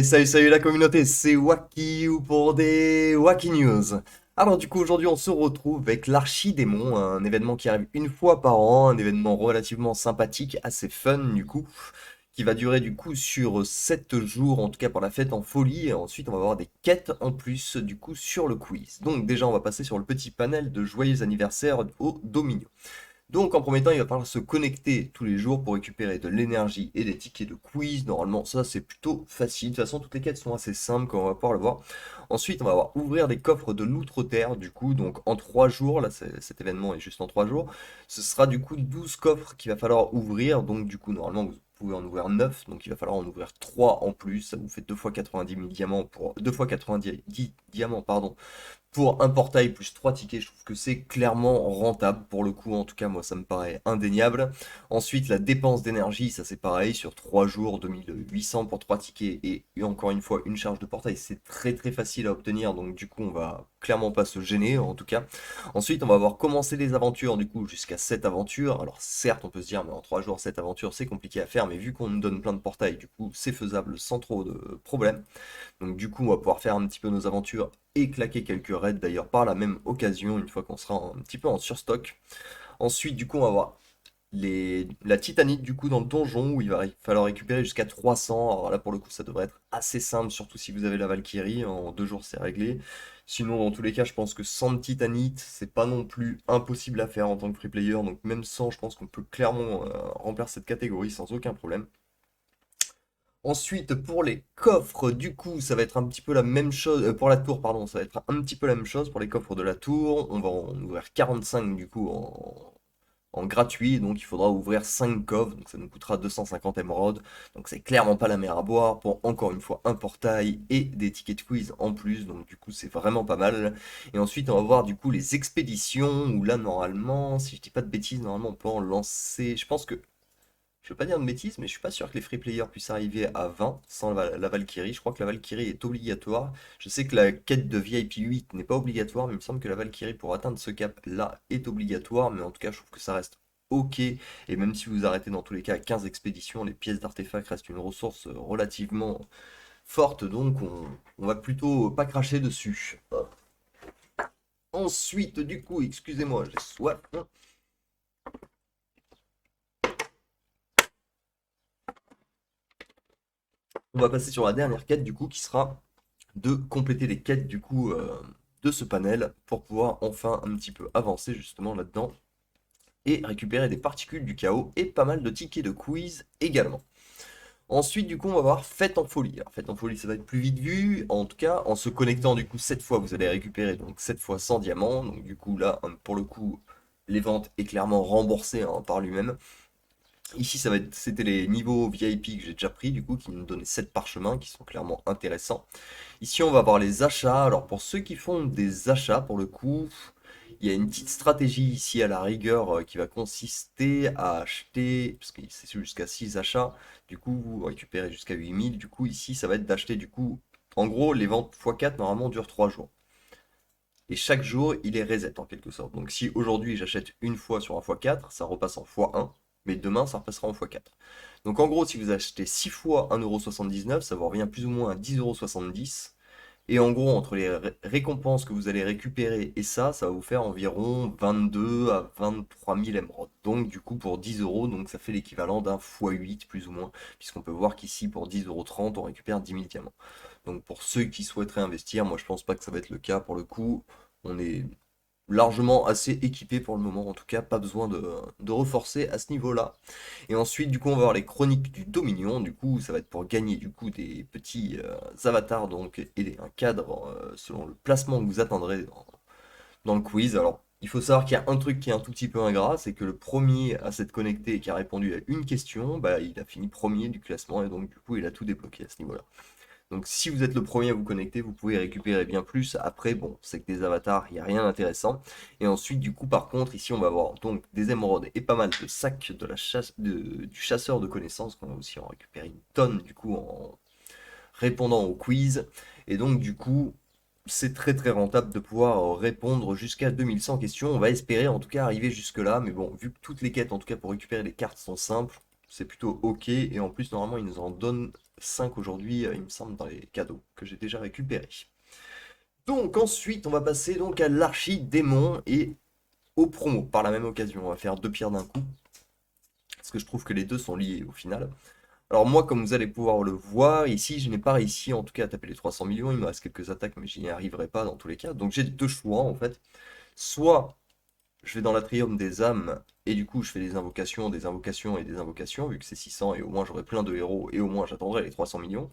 Salut la communauté, c'est Wacky ou pour des Wacky News. Alors du coup aujourd'hui on se retrouve avec l'Archidémon, un événement qui arrive une fois par an, un événement relativement sympathique, assez fun du coup, qui va durer du coup sur 7 jours, en tout cas pour la fête en folie, et ensuite on va avoir des quêtes en plus du coup sur le quiz. Donc déjà on va passer sur le petit panel de joyeux anniversaire au Dominion. Donc en premier temps, il va falloir se connecter tous les jours pour récupérer de l'énergie et des tickets de quiz. Normalement, ça c'est plutôt facile. De toute façon, toutes les quêtes sont assez simples, comme on va pouvoir le voir. Ensuite, on va avoir ouvrir des coffres de l'Outre-Terre, du coup, donc en 3 jours, là cet événement est juste en 3 jours. Ce sera du coup 12 coffres qu'il va falloir ouvrir. Donc du coup, normalement, vous pouvez en ouvrir 9, donc il va falloir en ouvrir 3 en plus. Ça vous fait 2 fois 90 000 diamants pour 2 fois 90 diamants, pardon, pour un portail plus 3 tickets. Je trouve que c'est clairement rentable pour le coup, en tout cas moi ça me paraît indéniable. Ensuite la dépense d'énergie, ça c'est pareil, sur 3 jours 2800 pour 3 tickets et encore une fois une charge de portail, c'est très facile à obtenir, donc du coup on va clairement pas se gêner en tout cas. Ensuite on va avoir commencé les aventures du coup jusqu'à 7 aventures. Alors certes on peut se dire mais en 3 jours 7 aventures c'est compliqué à faire, mais vu qu'on nous donne plein de portails du coup c'est faisable sans trop de problèmes. Donc du coup, on va pouvoir faire un petit peu nos aventures et claquer quelques raids d'ailleurs par la même occasion, une fois qu'on sera un petit peu en surstock. Ensuite, du coup, on va avoir la titanite du coup dans le donjon où il va falloir récupérer jusqu'à 300. Alors là, pour le coup, ça devrait être assez simple, surtout si vous avez la Valkyrie. En 2 jours, c'est réglé. Sinon, dans tous les cas, je pense que sans titanite, c'est pas non plus impossible à faire en tant que free player. Donc même sans, je pense qu'on peut clairement remplir cette catégorie sans aucun problème. Ensuite, pour les coffres, du coup, ça va être un petit peu la même chose. Pour la tour, pardon, ça va être un petit peu la même chose pour les coffres de la tour. On va en ouvrir 45 du coup en gratuit. Donc il faudra ouvrir 5 coffres. Donc ça nous coûtera 250 émeraudes. Donc c'est clairement pas la mer à boire pour encore une fois un portail et des tickets de quiz en plus. Donc du coup, c'est vraiment pas mal. Et ensuite, on va voir du coup les expéditions où là, normalement, si je dis pas de bêtises, normalement on peut en lancer. Je pense que je veux pas dire de bêtises, mais je suis pas sûr que les free players puissent arriver à 20 sans la Valkyrie. Je crois que la Valkyrie est obligatoire. Je sais que la quête de VIP 8 n'est pas obligatoire, mais il me semble que la Valkyrie pour atteindre ce cap-là est obligatoire. Mais en tout cas, je trouve que ça reste ok. Et même si vous arrêtez dans tous les cas à 15 expéditions, les pièces d'artefacts restent une ressource relativement forte. Donc on va plutôt pas cracher dessus. Hop. Ensuite, du coup, excusez-moi, j'ai soif. On va passer sur la dernière quête du coup qui sera de compléter les quêtes du coup de ce panel pour pouvoir enfin un petit peu avancer justement là-dedans et récupérer des particules du chaos et pas mal de tickets de quiz également. Ensuite du coup on va voir Fête en folie. Alors Fête en folie ça va être plus vite vu, en tout cas en se connectant du coup 7 fois vous allez récupérer donc 7 fois 100 diamants, donc du coup là pour le coup les ventes est clairement remboursé par lui-même. Ici, c'était les niveaux VIP que j'ai déjà pris, du coup, qui nous donnaient 7 parchemins, qui sont clairement intéressants. Ici, on va voir les achats. Alors, pour ceux qui font des achats, pour le coup, il y a une petite stratégie ici à la rigueur qui va consister à acheter, parce que c'est jusqu'à 6 achats, du coup, vous récupérez jusqu'à 8000. Du coup, ici, ça va être d'acheter, du coup, en gros, les ventes x4, normalement, durent 3 jours. Et chaque jour, il est reset en quelque sorte. Donc si aujourd'hui j'achète une fois sur un x4, ça repasse en x1, mais demain ça repassera en x4. Donc en gros, si vous achetez 6 fois 1,79€, ça vous revient plus ou moins à 10,70€. Et en gros, entre les récompenses que vous allez récupérer et ça va vous faire environ 22 à 23 000 émeraudes. Donc du coup pour 10 euros, donc ça fait l'équivalent d'un x8 plus ou moins, puisqu'on peut voir qu'ici pour 10,30 €, on récupère 10 000 diamants. Donc pour ceux qui souhaiteraient investir, moi je pense pas que ça va être le cas pour le coup. On est largement assez équipé pour le moment, en tout cas pas besoin de reforcer à ce niveau-là. Et ensuite du coup on va voir les chroniques du Dominion, du coup ça va être pour gagner du coup des petits avatars donc et un cadre selon le placement que vous atteindrez dans le quiz. Alors il faut savoir qu'il y a un truc qui est un tout petit peu ingrat, c'est que le premier à s'être connecté et qui a répondu à une question, bah il a fini premier du classement et donc du coup il a tout débloqué à ce niveau-là. Donc si vous êtes le premier à vous connecter, vous pouvez récupérer bien plus. Après, bon, c'est que des avatars, il n'y a rien d'intéressant. Et ensuite, du coup, par contre, ici, on va avoir donc des émeraudes et pas mal de sacs de la chasse, du chasseur de connaissances, qu'on va aussi en récupérer une tonne, du coup, en répondant au quiz. Et donc, du coup, c'est très rentable de pouvoir répondre jusqu'à 2100 questions. On va espérer en tout cas arriver jusque-là. Mais bon, vu que toutes les quêtes, en tout cas pour récupérer les cartes, sont simples, c'est plutôt ok. Et en plus, normalement, ils nous en donnent 5 aujourd'hui, il me semble, dans les cadeaux que j'ai déjà récupérés. Donc ensuite, on va passer donc à l'archidémon et aux promos par la même occasion. On va faire deux pierres d'un coup, parce que je trouve que les deux sont liés au final. Alors moi, comme vous allez pouvoir le voir, ici, je n'ai pas réussi en tout cas à taper les 300 millions. Il me reste quelques attaques, mais j'y arriverai pas dans tous les cas. Donc j'ai deux choix en fait. Soit je vais dans l'atrium des âmes, et du coup je fais des invocations, des invocations et des invocations, vu que c'est 600, et au moins j'aurai plein de héros, et au moins j'attendrai les 300 millions.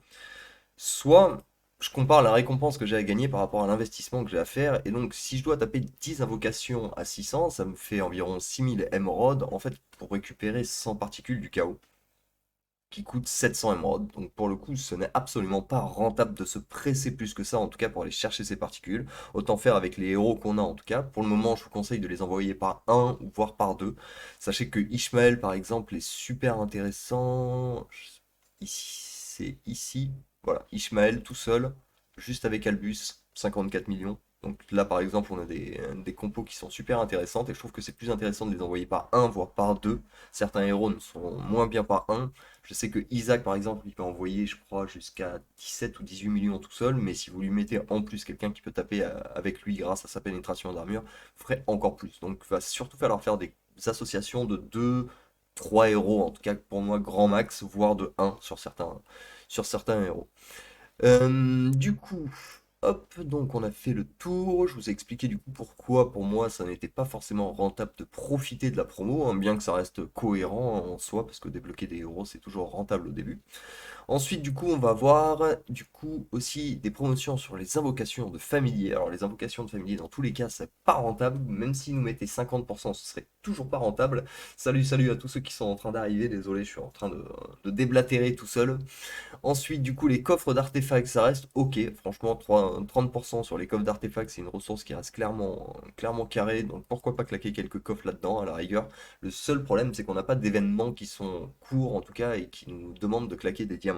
Soit je compare la récompense que j'ai à gagner par rapport à l'investissement que j'ai à faire, et donc si je dois taper 10 invocations à 600, ça me fait environ 6000 émeraudes, en fait, pour récupérer 100 particules du chaos, qui coûtent 700 émeraudes. Donc pour le coup, ce n'est absolument pas rentable de se presser plus que ça, en tout cas pour aller chercher ces particules. Autant faire avec les héros qu'on a en tout cas. Pour le moment, je vous conseille de les envoyer par un ou voire par deux. Sachez que Ishmael, par exemple, est super intéressant. Ici, c'est ici. Voilà, Ishmael tout seul, juste avec Albus, 54 millions. Donc là, par exemple, on a des compos qui sont super intéressantes et je trouve que c'est plus intéressant de les envoyer par un, voire par deux. Certains héros ne sont moins bien par un. Je sais que Isaac, par exemple, il peut envoyer, je crois, jusqu'à 17 ou 18 millions tout seul, mais si vous lui mettez en plus quelqu'un qui peut taper avec lui grâce à sa pénétration d'armure, vous ferez encore plus. Donc il va surtout falloir faire des associations de 2, 3 héros, en tout cas pour moi, grand max, voire de un sur certains héros. Du coup, hop, donc on a fait le tour. Je vous ai expliqué du coup pourquoi pour moi ça n'était pas forcément rentable de profiter de la promo, hein, bien que ça reste cohérent en soi, parce que débloquer des héros c'est toujours rentable au début. Ensuite, du coup, on va voir du coup aussi des promotions sur les invocations de familiers. Alors, les invocations de familiers, dans tous les cas, c'est pas rentable. Même si nous mettez 50%, ce serait toujours pas rentable. Salut, salut à tous ceux qui sont en train d'arriver. Désolé, je suis en train de déblatérer tout seul. Ensuite, du coup, les coffres d'artefacts, ça reste ok. Franchement, 30% sur les coffres d'artefacts, c'est une ressource qui reste clairement carrée. Donc, pourquoi pas claquer quelques coffres là-dedans, à la rigueur. Le seul problème, c'est qu'on n'a pas d'événements qui sont courts, en tout cas, et qui nous demandent de claquer des diamants.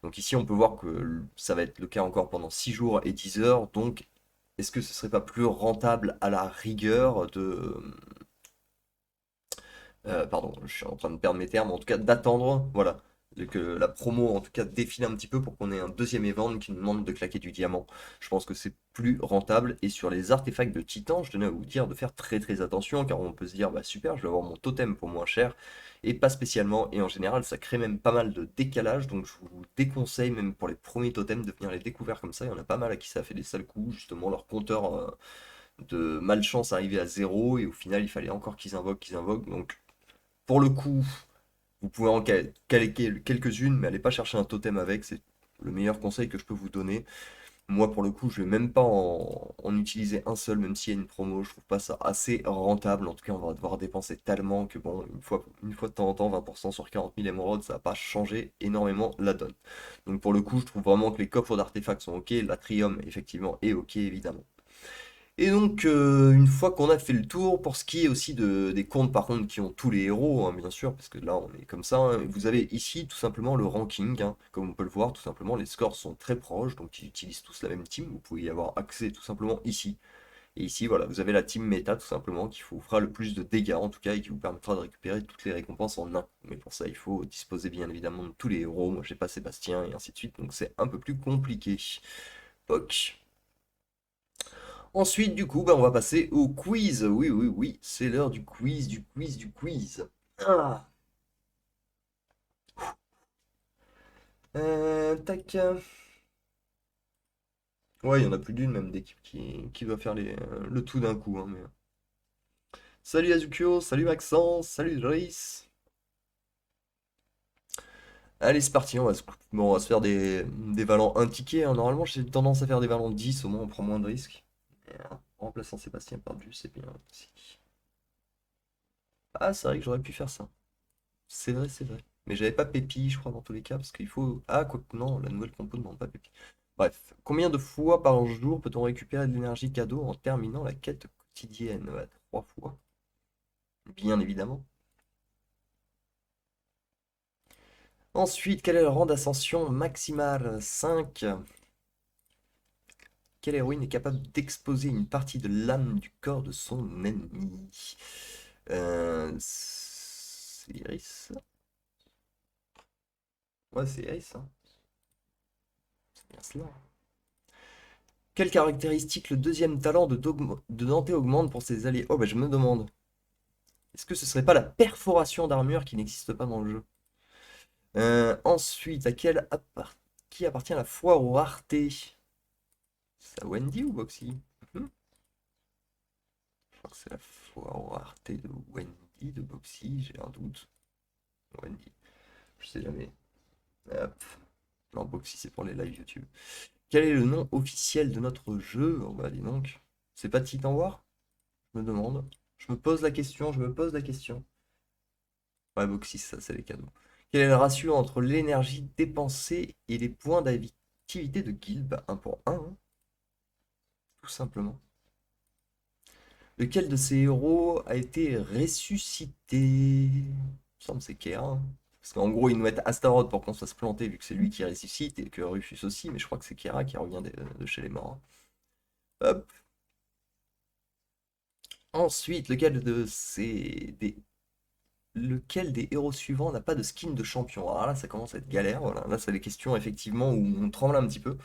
Donc, ici, on peut voir que ça va être le cas encore pendant 6 jours et 10 heures. Donc, est-ce que ce serait pas plus rentable, à la rigueur, de... pardon, je suis en train de perdre mes termes, en tout cas d'attendre, voilà, que la promo en tout cas défile un petit peu pour qu'on ait un deuxième event qui nous demande de claquer du diamant. Je pense que c'est plus rentable. Et sur les artefacts de titan, je tenais à vous dire de faire très attention, car on peut se dire, bah super, je vais avoir mon totem pour moins cher, et pas spécialement, et en général ça crée même pas mal de décalage, donc je vous déconseille même pour les premiers totems de venir les découvrir comme ça. Il y en a pas mal à qui ça a fait des sales coups, justement leur compteur de malchance arrivait à zéro, et au final il fallait encore qu'ils invoquent, donc pour le coup, vous pouvez en caler quelques-unes, mais allez pas chercher un totem avec, c'est le meilleur conseil que je peux vous donner. Moi, pour le coup, je vais même pas en utiliser un seul, même s'il y a une promo, je trouve pas ça assez rentable. En tout cas, on va devoir dépenser tellement que bon, une fois de temps en temps, 20% sur 40 000 émeraudes, ça va pas changer énormément la donne. Donc pour le coup, je trouve vraiment que les coffres d'artefacts sont ok, l'Atrium, effectivement, est ok, évidemment. Et donc, une fois qu'on a fait le tour, pour ce qui est aussi des comptes par contre qui ont tous les héros, hein, bien sûr, parce que là on est comme ça, hein, vous avez ici tout simplement le ranking, hein, comme on peut le voir, tout simplement les scores sont très proches, donc ils utilisent tous la même team, vous pouvez y avoir accès tout simplement ici. Et ici, voilà, vous avez la team méta tout simplement qui vous fera le plus de dégâts en tout cas et qui vous permettra de récupérer toutes les récompenses en un. Mais pour ça, il faut disposer bien évidemment de tous les héros, moi j'ai pas Sébastien et ainsi de suite, donc c'est un peu plus compliqué. Ok. Ensuite, du coup, bah, on va passer au quiz. Oui, c'est l'heure du quiz, du quiz. Ah. Tac. Ouais, il y en a plus d'une même d'équipe qui doit faire le tout d'un coup, hein, mais... Salut Azukio, salut Maxence, salut Joris. Allez, c'est parti, bon, on va se faire des valants 1 ticket, hein. Normalement, j'ai tendance à faire des valants 10, au moins on prend moins de risques. Et, en remplaçant Sébastien par du, c'est bien aussi. Ah, c'est vrai que j'aurais pu faire ça. C'est vrai, c'est vrai. Mais j'avais pas Pépi, je crois, dans tous les cas, parce qu'il faut... Ah, quoi que non, la nouvelle compo ne demande pas Pépi. Bref, combien de fois par jour peut-on récupérer de l'énergie cadeau en terminant la quête quotidienne? Ouais, 3 fois, bien évidemment. Ensuite, quel est le rang d'ascension maximal? 5. Quelle héroïne est capable d'exposer une partie de l'âme du corps de son ennemi? C'est Iris. Ouais, c'est Iris, hein. Bien cela. Quelle caractéristique le deuxième talent de Dante augmente pour ses alliés? Oh, bah je me demande. Est-ce que ce serait pas la perforation d'armure qui n'existe pas dans le jeu? Ensuite, qui appartient la foire aux raretés? C'est à Wendy ou Boxy? Mhm. Je crois que c'est la foire aux raretés de Wendy, de Boxy, j'ai un doute. Wendy, je sais jamais. Hop. Non, Boxy, c'est pour les lives YouTube. Quel est le nom officiel de notre jeu? Oh bah dis donc. C'est pas Titan War? Je me demande. Je me pose la question, je me pose la question. Ouais, Boxy, ça, c'est les cadeaux. Quel est le ratio entre l'énergie dépensée et les points d'activité de guild? Bah, 1 pour 1, tout simplement. Lequel de ces héros a été ressuscité? Il me semble que c'est Kera, hein. Parce qu'en gros, ils nous mettent Astaroth pour qu'on se fasse planter, vu que c'est lui qui ressuscite, et que Rufus aussi, mais je crois que c'est Kera qui revient de chez les morts, hein. Hop. Ensuite, lequel des héros suivants n'a pas de skin de champion? Alors là, ça commence à être galère, voilà. Là, c'est les questions, effectivement, où on tremble un petit peu.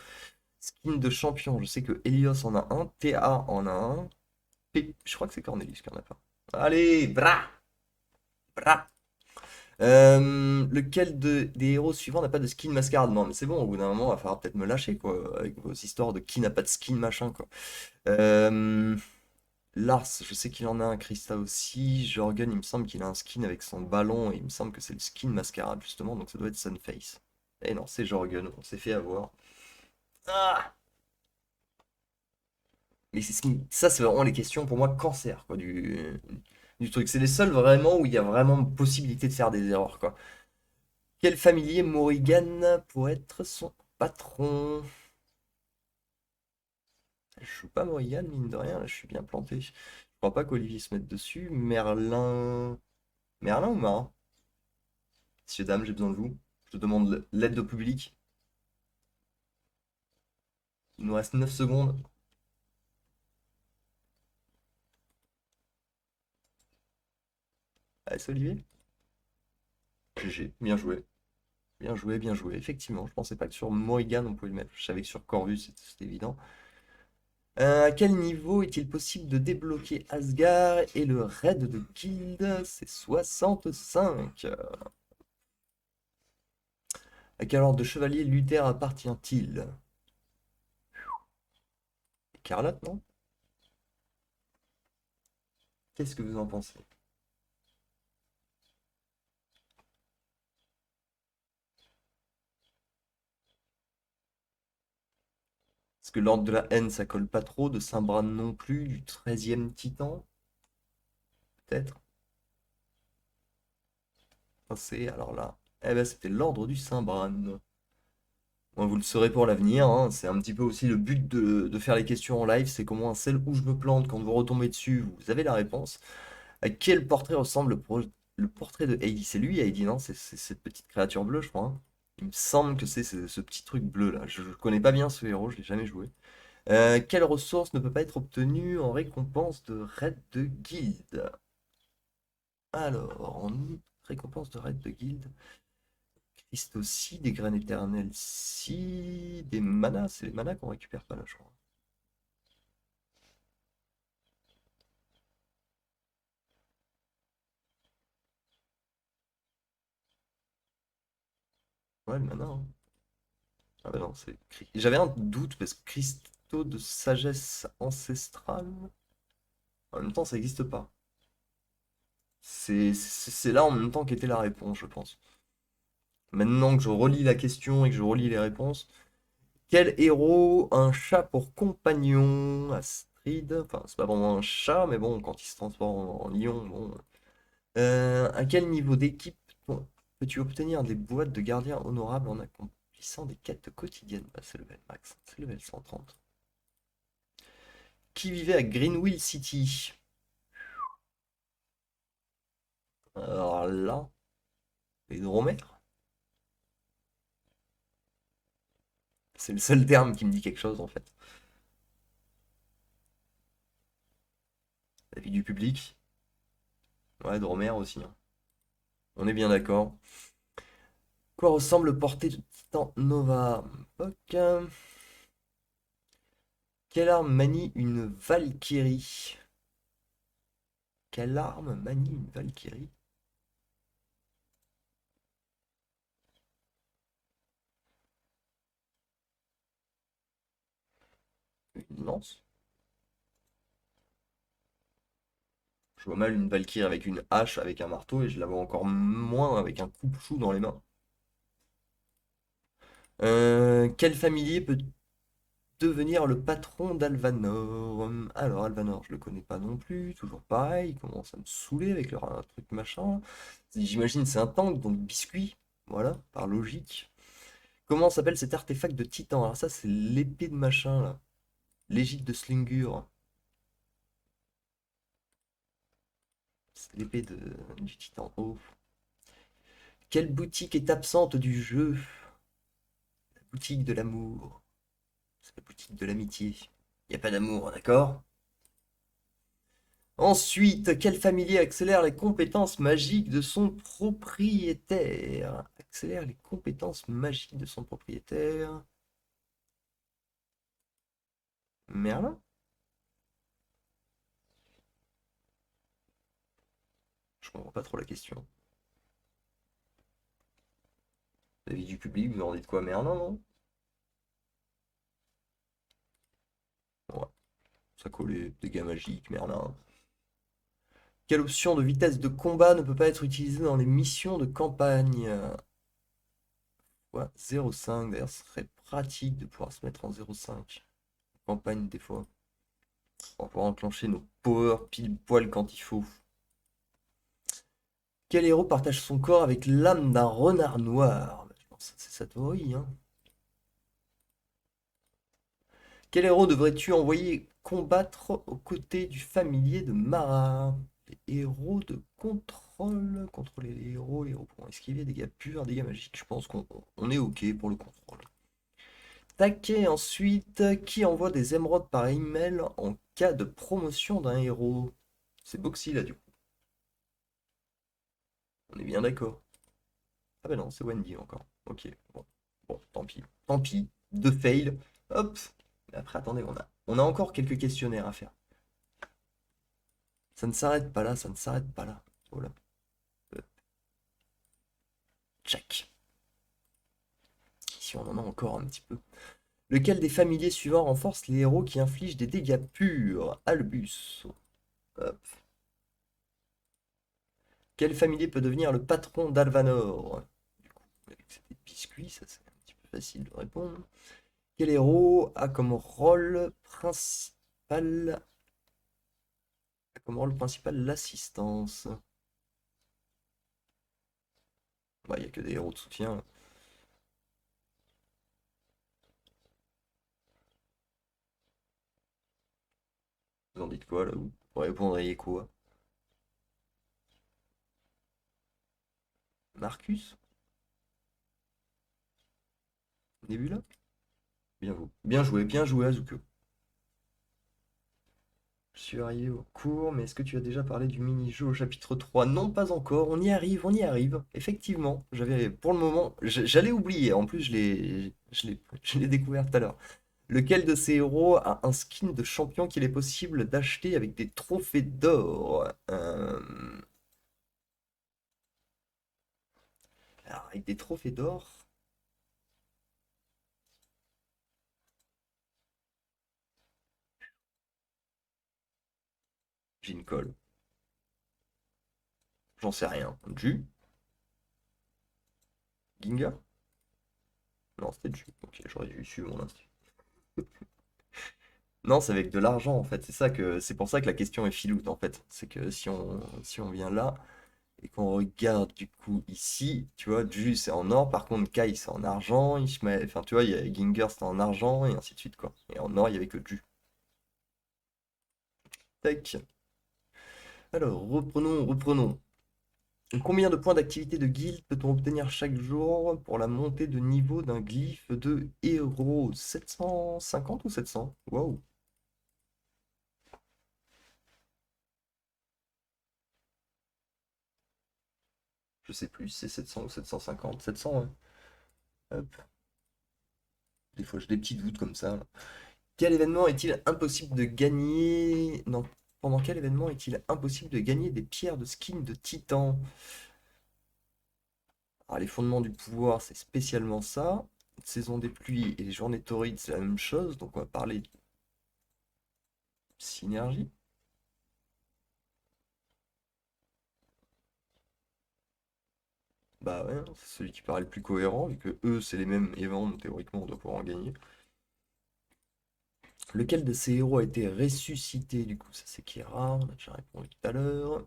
Skin de champion, je sais que Helios en a un, TA en a un, je crois que c'est Cornelius qui en a pas. Allez, bra! Bra! Des héros suivants n'a pas de skin mascarade? Non, mais c'est bon, au bout d'un moment, il va falloir peut-être me lâcher, quoi, avec vos histoires de qui n'a pas de skin, machin, quoi. Euh, Lars, je sais qu'il en a un, Krista aussi. Jorgen, il me semble qu'il a un skin avec son ballon, et il me semble que c'est le skin mascarade, justement, donc ça doit être Sunface. Eh non, c'est Jorgen, on s'est fait avoir. Ah! Mais ça, c'est vraiment les questions, pour moi, cancer, quoi, du truc. C'est les seuls vraiment où il y a vraiment possibilité de faire des erreurs, quoi. Quel familier Morrigan pourrait être son patron? Je joue pas Morrigan, mine de rien, là, je suis bien planté. Je crois pas qu'Olivier se mette dessus. Merlin. Merlin ou Marin? Messieurs, dames, j'ai besoin de vous. Je te demande l'aide au public. Il nous reste 9 secondes. Allez, c'est Olivier. GG, bien joué. Bien joué, bien joué. Effectivement, je pensais pas que sur Morrigan on pouvait le mettre. Je savais que sur Corvus c'était évident. À quel niveau est-il possible de débloquer Asgard et le raid de guild? C'est 65. À quel ordre de chevalier Luther appartient-il? Écarlate, non? Qu'est-ce que vous en pensez? Est-ce que l'ordre de la haine, ça colle pas trop? De Saint-Bran non plus? Du 13e titan? Peut-être? C'est alors là. Eh ben, c'était l'ordre du Saint-Bran. Bon, vous le saurez pour l'avenir, hein. C'est un petit peu aussi le but de faire les questions en live, c'est qu'au moins celle où je me plante, quand vous retombez dessus, vous avez la réponse. À quel portrait ressemble le portrait de Heidi? C'est lui, Heidi, non? C'est cette petite créature bleue, je crois, hein. Il me semble que c'est ce petit truc bleu là. Je connais pas bien ce héros, je l'ai jamais joué. Quelle ressource ne peut pas être obtenue en récompense de raid de guilde? Alors, en récompense de raid de guilde, Christ aussi, des graines éternelles si, des manas, c'est les manas qu'on récupère pas là, je crois. Ouais, le mana, hein. Ah bah non, J'avais un doute parce que cristaux de sagesse ancestrale, en même temps, ça n'existe pas. C'est là en même temps qu'était la réponse, je pense. Maintenant que je relis la question et que je relis les réponses, quel héros a un chat pour compagnon? Astrid, enfin, c'est pas vraiment un chat, mais bon, quand il se transforme en lion, bon. À quel niveau d'équipe peux-tu obtenir des boîtes de gardien honorables en accomplissant des quêtes quotidiennes? Bah, c'est level max, c'est level 130. Qui vivait à Greenwheel City? Alors là, les dromères? C'est le seul terme qui me dit quelque chose en fait. L'avis du public? Ouais, dromère aussi, hein. On est bien d'accord. Quoi ressemble le porté de Titan Nova? Ok. Quelle arme manie une Valkyrie? Quelle arme manie une Valkyrie? Une lance? Je vois mal une Valkyrie avec une hache, avec un marteau, et je la vois encore moins avec un coupe-chou dans les mains. Quel familier peut devenir le patron d'Alvanor? Alors, Alvanor, je le connais pas non plus, toujours pareil, il commence à me saouler avec leur un truc machin. J'imagine c'est un tank, donc biscuit, voilà, par logique. Comment s'appelle cet artefact de titan? Alors ça, c'est l'épée de machin, là. L'égide de Slingur. C'est l'épée du titan haut. Quelle boutique est absente du jeu? La boutique de l'amour. C'est la boutique de l'amitié. Y a pas d'amour, d'accord? Ensuite, quel familier accélère les compétences magiques de son propriétaire? Accélère les compétences magiques de son propriétaire. Merlin? Je comprends pas trop la question. L'avis du public, vous en dites quoi, Merlin, non? Ouais, ça collait. Dégâts magiques, Merlin. Quelle option de vitesse de combat ne peut pas être utilisée dans les missions de campagne? Ouais, 0,5. D'ailleurs, ce serait pratique de pouvoir se mettre en 0,5. Campagne, des fois. On va pouvoir enclencher nos powers pile poil quand il faut. Quel héros partage son corps avec l'âme d'un renard noir? Bah, je pense que c'est Satori, hein. Quel héros devrais-tu envoyer combattre aux côtés du familier de Mara? Les héros de contrôle. Contrôler les héros pourront esquiver dégâts purs, dégâts magiques. Je pense qu'on est ok pour le contrôle. Tac, et ensuite, qui envoie des émeraudes par email en cas de promotion d'un héros? C'est Boxy là du coup. On est bien d'accord. Ah bah non, c'est Wendy encore. Ok, bon. Bon, tant pis. Tant pis. Deux fails. Hop. Mais après, attendez, on a encore quelques questionnaires à faire. Ça ne s'arrête pas là, ça ne s'arrête pas là. Voilà. Check. Ici, on en a encore un petit peu. Lequel des familiers suivants renforce les héros qui infligent des dégâts purs? Albus. Hop. Quel familier peut devenir le patron d'Alvanor? Du coup, avec ces biscuits, ça c'est un petit peu facile de répondre. Quel héros a comme rôle principal l'assistance? Bah, il n'y a que des héros de soutien. Vous en dites quoi là? Vous répondriez quoi? Marcus? Nebula? Bien joué Azuko. Je suis arrivé au cours, mais est-ce que tu as déjà parlé du mini-jeu au chapitre 3? Non, pas encore. On y arrive, on y arrive. Effectivement, pour le moment, j'allais oublier. En plus, je l'ai découvert tout à l'heure. Lequel de ces héros a un skin de champion qu'il est possible d'acheter avec des trophées d'or? Alors, avec des trophées d'or, j'ai une colle. J'en sais rien. Ju? Ginga? Non, c'était Ju. Ok, j'aurais dû suivre mon instinct. Non, c'est avec de l'argent en fait. C'est pour ça que la question est filoute en fait. C'est que si on vient là et qu'on regarde du coup ici, tu vois, Ju c'est en or, par contre Kai c'est en argent, Ishmael, enfin tu vois, il y a Ginger c'était en argent et ainsi de suite quoi. Et en or il y avait que Ju. Tac. Alors, reprenons. Combien de points d'activité de guilde peut-on obtenir chaque jour pour la montée de niveau d'un glyphe de héros? 750 ou 700? Waouh, je sais plus si c'est 700 ou 750. 700, ouais. Hop. Des fois, j'ai des petits doutes comme ça, là. Quel événement est-il impossible de gagner? Non. Pendant quel événement est-il impossible de gagner des pierres de skin de titan? Alors, les fondements du pouvoir, c'est spécialement ça. Saison des pluies et les journées torrides, c'est la même chose. Donc, on va parler de synergie. Bah ouais, hein, c'est celui qui paraît le plus cohérent, vu que eux, c'est les mêmes événements, théoriquement, on doit pouvoir en gagner. Lequel de ces héros a été ressuscité? Du coup, ça c'est Kira, on a déjà répondu tout à l'heure.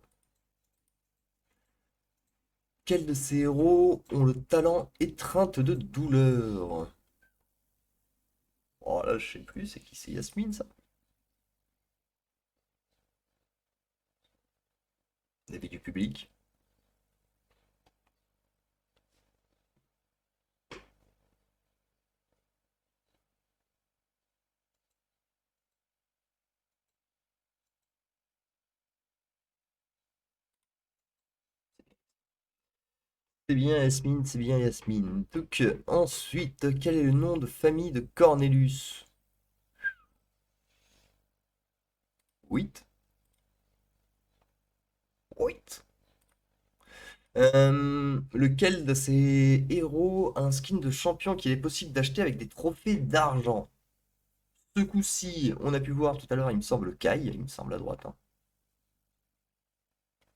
Quel de ces héros ont le talent étreinte de douleur? Oh là, je sais plus, c'est qui? C'est Yasmine, ça? L'avis du public. C'est bien Yasmine, c'est bien Yasmine. Donc, ensuite, quel est le nom de famille de Cornelius? Wit? Wit? Lequel de ces héros a un skin de champion qu'il est possible d'acheter avec des trophées d'argent? Ce coup-ci, on a pu voir tout à l'heure, il me semble, Kai, il me semble à droite, hein.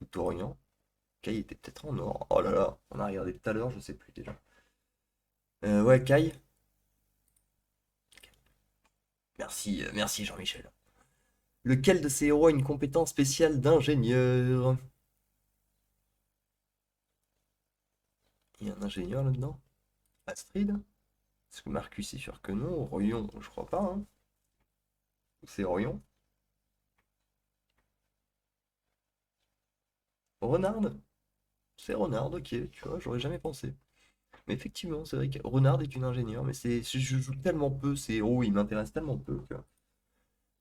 Ou Torian. Kai était peut-être en or. Oh là là, on a regardé tout à l'heure, je sais plus déjà. Ouais, Kai. Merci, merci Jean-Michel. Lequel de ces héros a une compétence spéciale d'ingénieur? Il y a un ingénieur là-dedans? Astrid? Est-ce que Marcus est sûr que non? Orion, je crois pas, hein. C'est Orion? Renard? C'est Renard, ok, tu vois, j'aurais jamais pensé. Mais effectivement, c'est vrai que Renard est une ingénieure, mais je joue tellement peu, ces héros, ils m'intéressent tellement peu que...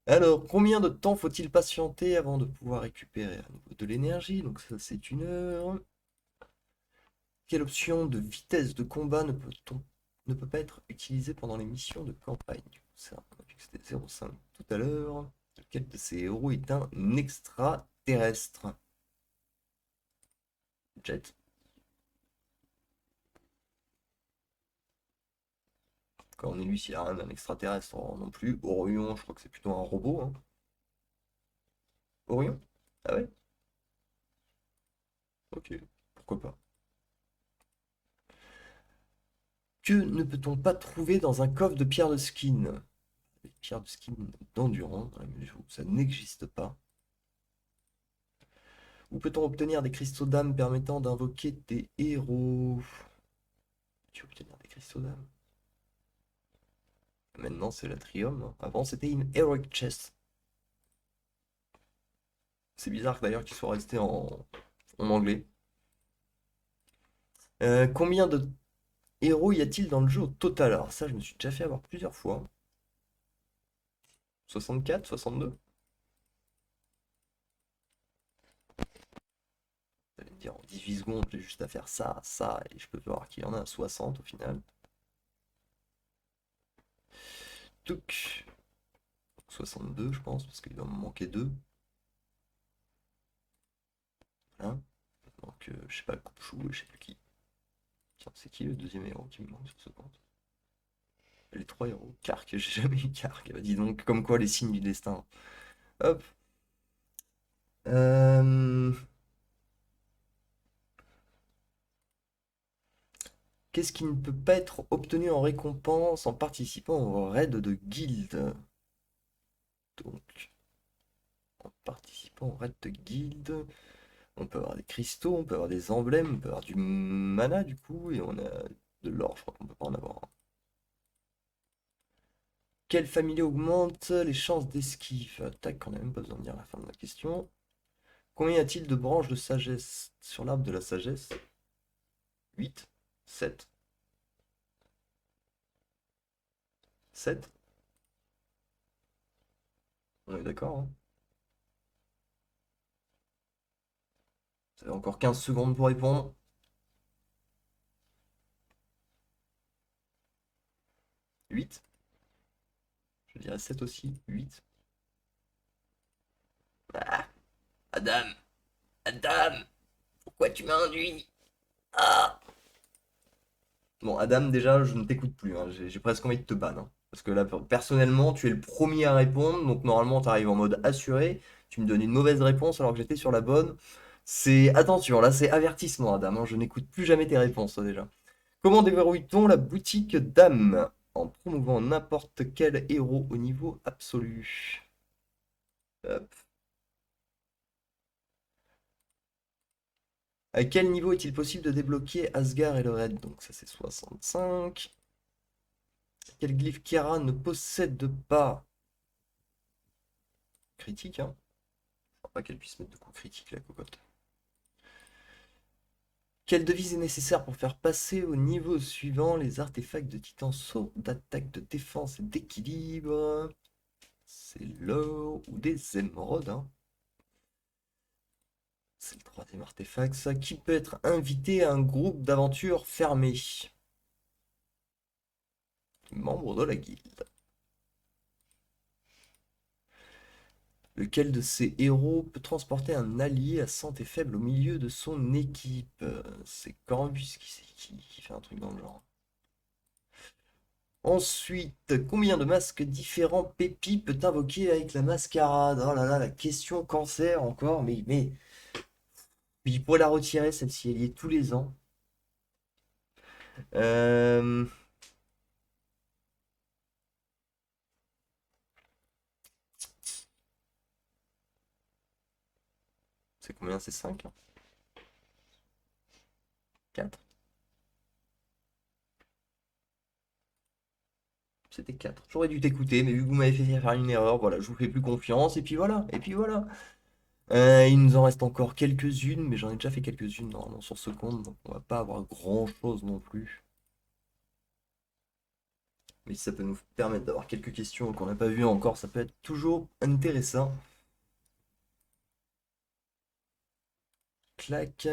Alors, combien de temps faut-il patienter avant de pouvoir récupérer à nouveau de l'énergie? Donc ça, c'est une heure. Quelle option de vitesse de combat ne peut pas être utilisée pendant les missions de campagne? Ça, on a vu que c'était 0,5 tout à l'heure. Lequel de ces héros est un extraterrestre? Jet. Cornelius, il a rien d'un extraterrestre non plus. Orion, je crois que c'est plutôt un robot, hein. Orion? Ah ouais? Ok, pourquoi pas. Que ne peut-on pas trouver dans un coffre de pierre de skin? Les pierres de skin d'endurance, dans la mesure où ça n'existe pas. Où peut-on obtenir des cristaux d'âme permettant d'invoquer des héros? Tu veux obtenir des cristaux d'âme? Maintenant, c'est l'Atrium, hein. Avant, c'était une Heroic Chest. C'est bizarre d'ailleurs qu'ils soient restés en anglais. Combien de héros y a-t-il dans le jeu au total? Alors ça, je me suis déjà fait avoir plusieurs fois. 64, 62? Vous allez me dire, en 18 secondes, j'ai juste à faire ça, ça, et je peux voir qu'il y en a 60 au final. Touc. 62, je pense, parce qu'il va me manquer 2. Voilà. Donc, je sais pas, Coupe-Chou, je sais plus qui. Tiens, c'est qui le deuxième héros qui me manque sur ce compte? Les trois héros. Kark, j'ai jamais eu Kark. Bah, dis donc, comme quoi les signes du destin. Hop. Euh, Qu'est-ce qui ne peut pas être obtenu en récompense en participant au raid de guilde? Donc, en participant au raid de guilde, on peut avoir des cristaux, on peut avoir des emblèmes, on peut avoir du mana du coup, et on a de l'or, je crois qu'on peut pas en avoir un. Quelle famille augmente les chances d'esquive? Tac, on n'a même pas besoin de dire la fin de la question. Combien y a-t-il de branches de sagesse sur l'arbre de la sagesse? 8, 7, 7. On est d'accord, hein? Vous avez encore 15 secondes pour répondre. 8. Je dirais 7 aussi. 8. Ah, Adam, Adam, pourquoi tu m'as induit? Ah. Bon, Adam, déjà, je ne t'écoute plus, hein. J'ai presque envie de te ban, hein. Parce que là, personnellement, tu es le premier à répondre, donc normalement, tu arrives en mode assuré. Tu me donnes une mauvaise réponse alors que j'étais sur la bonne. C'est... Attention, là, c'est avertissement, Adam, hein. Je n'écoute plus jamais tes réponses, ça, déjà. Comment déverrouille-t-on la boutique d'âme? En promouvant n'importe quel héros au niveau absolu. Hop. À quel niveau est-il possible de débloquer Asgard et le raid? Donc ça c'est 65. Quel glyphe Kiara ne possède pas? Critique, hein? Faut pas qu'elle puisse mettre de coups critiques, la cocotte. Quelle devise est nécessaire pour faire passer au niveau suivant les artefacts de titan saut d'attaque, de défense et d'équilibre? C'est l'or ou des émeraudes, hein? C'est le troisième artefact, ça. Qui peut être invité à un groupe d'aventure fermé? Membre de la guilde. Lequel de ces héros peut transporter un allié à santé faible au milieu de son équipe? C'est Corvus qui fait un truc dans le genre. Ensuite, combien de masques différents Pépi peut invoquer avec la mascarade? Oh là là, la question cancer encore, mais il pourrait la retirer, celle-ci, elle y est tous les ans. Euh, C'est combien? C'est 5? 4? C'était 4. J'aurais dû t'écouter, mais vu que vous m'avez fait faire une erreur, voilà, je vous fais plus confiance, et puis voilà, et puis voilà. Il nous en reste encore quelques-unes, mais j'en ai déjà fait quelques-unes normalement sur ce compte, donc on va pas avoir grand-chose non plus. Mais si ça peut nous permettre d'avoir quelques questions qu'on n'a pas vues encore, ça peut être toujours intéressant. Clac.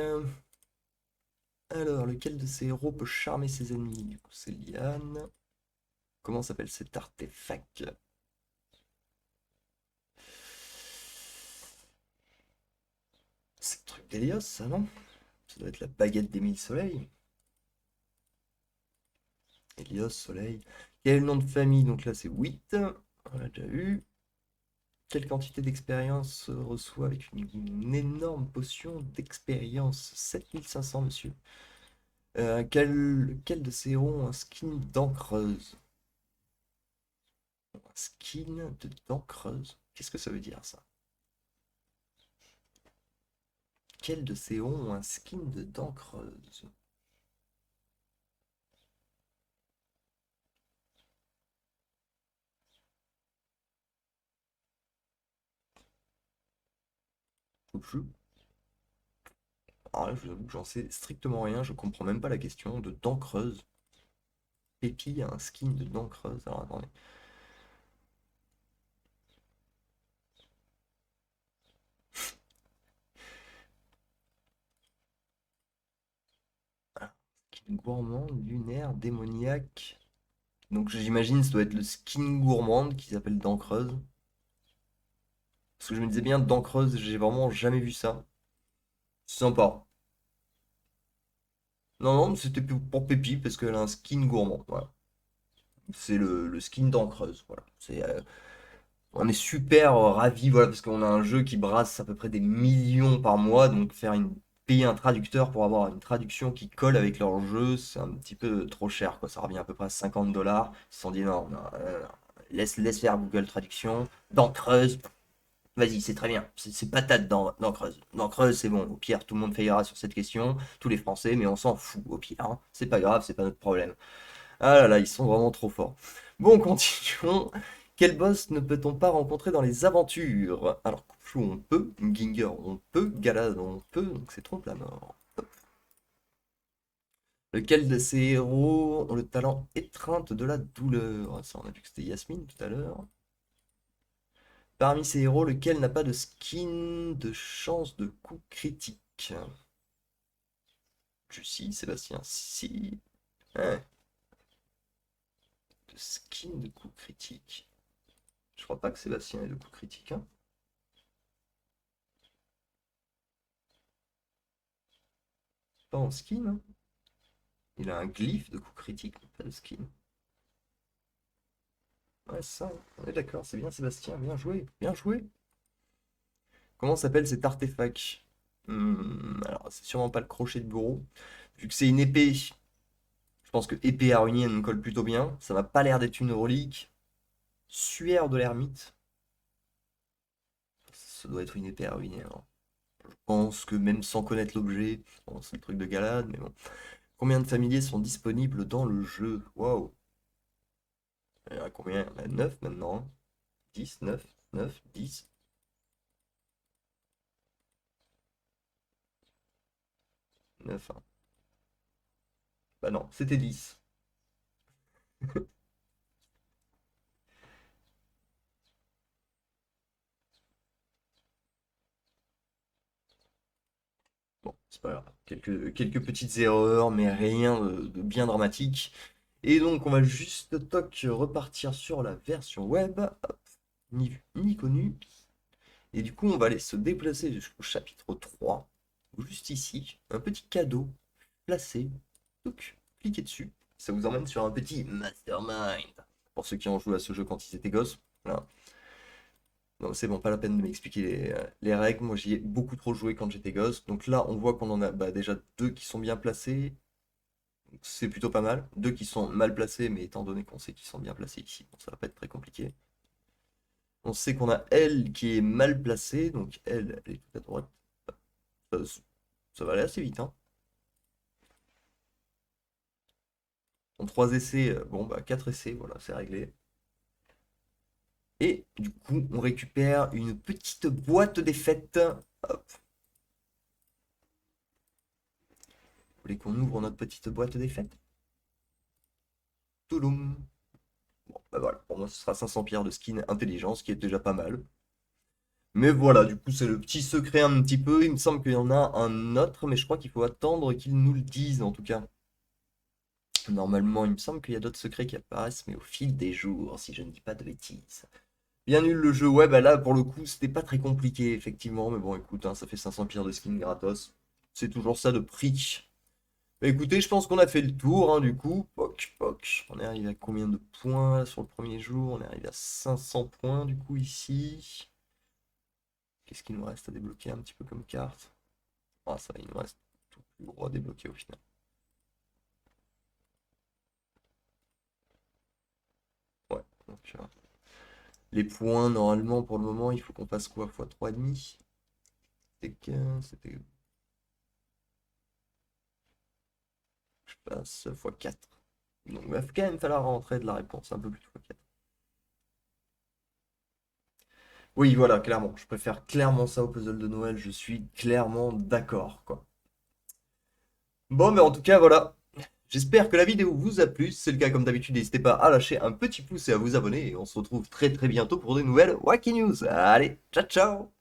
Alors, lequel de ces héros peut charmer ses ennemis? Du coup, c'est Liane. Comment s'appelle cet artefact? C'est le truc d'Elios, ça, non? Ça doit être la baguette des mille soleils. Elios, soleil. Quel est le nom de famille? Donc là, c'est 8. On l'a déjà eu. Quelle quantité d'expérience reçoit avec une énorme potion d'expérience? 7500, monsieur. Quel de ces héros ont un skin dent creuse? Un skin de dent creuse? Qu'est-ce que ça veut dire, ça? Quel de ces héros ont un skin de dent creuse? Je... Ah, je vous avoue que j'en sais strictement rien, je comprends même pas la question de dent creuse. Pépi a un skin de dent creuse. Alors attendez. Ah, skin gourmand, lunaire, démoniaque. Donc j'imagine ça doit être le skin gourmande qui s'appelle dent creuse. Parce que je me disais bien dent creuse, j'ai vraiment jamais vu ça. C'est sympa. Non, non, mais c'était pour Pépi parce qu'elle a un skin gourmand. Voilà. C'est le skin dent creuse. Voilà. On est super ravis, voilà, parce qu'on a un jeu qui brasse à peu près des millions par mois. Donc payer un traducteur pour avoir une traduction qui colle avec leur jeu, c'est un petit peu trop cher, quoi. Ça revient à peu près à 50 $. Ils se sont dit non, non, laisse faire Google Traduction. Dent creuse, vas-y, c'est très bien. C'est patate dans Creuse. Dans Creuse, c'est bon. Au pire, tout le monde faillira sur cette question. Tous les Français, mais on s'en fout. Au pire, hein. C'est pas grave, c'est pas notre problème. Ah là là, ils sont vraiment trop forts. Bon, continuons. Quel boss ne peut-on pas rencontrer dans les aventures? Alors, Khonshu, on peut. Ginger, on peut. Galad, on peut. Donc, c'est trompe la mort. Lequel de ces héros ont le talent étreinte de la douleur? Ça, on a vu que c'était Yasmine tout à l'heure. Parmi ces héros, lequel n'a pas de skin de chance de coup critique? Si, Sébastien, si. Hein. de skin de coup critique. Je crois pas que Sébastien ait de coup critique, hein. Pas en skin, hein. Il a un glyphe de coup critique, mais pas de skin. Ouais, ça, on est d'accord, c'est bien Sébastien, bien joué, bien joué. Comment s'appelle cet artefact? Alors, c'est sûrement pas le crochet de bureau. Vu que c'est une épée, je pense que épée à ruiner, elle me colle plutôt bien. Ça m'a pas l'air d'être une relique. Suaire de l'ermite. Ça doit être une épée à ruiner, alors. Je pense que même sans connaître l'objet, bon, c'est le truc de Galad, mais bon. Combien de familiers sont disponibles dans le jeu? Waouh. Il y en a combien? Il y en a 9 maintenant, hein. 10, 9, 9, 10. 9, hein. Bah non, c'était 10. Bon, c'est pas grave. Quelques petites erreurs, mais rien de bien dramatique. Et donc, on va juste, toc, repartir sur la version web. Hop, ni vu, ni connu. Et du coup, on va aller se déplacer jusqu'au chapitre 3. Juste ici, un petit cadeau placé. Donc, cliquez dessus. Ça vous emmène sur un petit mastermind. Pour ceux qui ont joué à ce jeu quand ils étaient gosses. Voilà. Non, c'est bon, pas la peine de m'expliquer les règles. Moi, j'y ai beaucoup trop joué quand j'étais gosse. Donc là, on voit qu'on en a déjà deux qui sont bien placés. C'est plutôt pas mal. Deux qui sont mal placés, mais étant donné qu'on sait qu'ils sont bien placés ici, bon, ça va pas être très compliqué. On sait qu'on a elle qui est mal placée, donc elle est tout à droite. Ça, ça va aller assez vite, hein. En 3 essais, bon bah 4 essais, voilà, c'est réglé. Et du coup, on récupère une petite boîte des fêtes. Hop. Vous voulez qu'on ouvre notre petite boîte des fêtes? Touloum. Bon, bah voilà, pour moi ce sera 500 pierres de skin intelligence, qui est déjà pas mal. Mais voilà, du coup c'est le petit secret un petit peu. Il me semble qu'il y en a un autre, mais je crois qu'il faut attendre qu'ils nous le disent en tout cas. Normalement, il me semble qu'il y a d'autres secrets qui apparaissent, mais au fil des jours, si je ne dis pas de bêtises. Bien nul le jeu, ouais, bah là pour le coup c'était pas très compliqué effectivement, mais bon écoute, hein, ça fait 500 pierres de skin gratos. C'est toujours ça de prix. Bah écoutez, je pense qu'on a fait le tour, hein, du coup. Poc, poc. On est arrivé à combien de points là, sur le premier jour? On est arrivé à 500 points du coup ici. Qu'est-ce qu'il nous reste à débloquer un petit peu comme carte? Ah ça va, il nous reste tout le gros à débloquer au final. Ouais, donc les points normalement pour le moment, il faut qu'on fasse quoi? Fois 3,5? C'était 15, c'était... Je passe fois 4. Donc il va quand même falloir rentrer de la réponse un peu plus fois 4. Oui, voilà, clairement. Je préfère clairement ça au puzzle de Noël. Je suis clairement d'accord, quoi. Bon, mais en tout cas, voilà. J'espère que la vidéo vous a plu. Si c'est le cas, comme d'habitude, n'hésitez pas à lâcher un petit pouce et à vous abonner. Et on se retrouve très très bientôt pour de nouvelles Wacky News. Allez, ciao ciao!